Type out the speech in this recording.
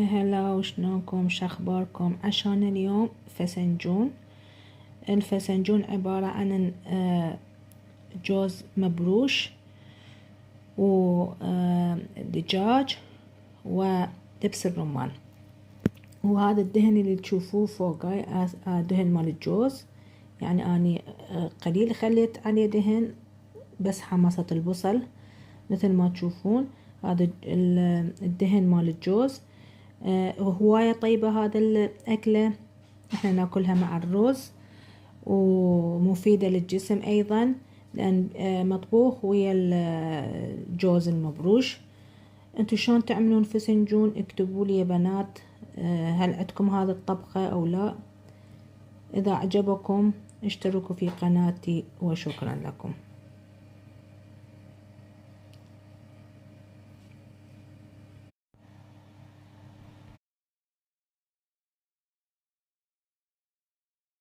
هلا وشلونكم شخباركم؟ عشان اليوم فسنجون. الفسنجون عبارة عن جوز مبروش ودجاج ودبس الرمان، وهذا الدهن اللي تشوفوه فوق هاي دهن مال الجوز. يعني اني قليل خليت عليه دهن بس حمصت البصل مثل ما تشوفون. هذا الدهن مال الجوز. هواية طيبة هذا الأكلة، احنا ناكلها مع الرز، ومفيدة للجسم أيضا لأن مطبوخ ويا الجوز المبروش. انتو شلون تعملون فسنجون؟ اكتبوا لي يا بنات، هل عندكم هذه الطبخة أو لا؟ إذا عجبكم اشتركوا في قناتي وشكرا لكم.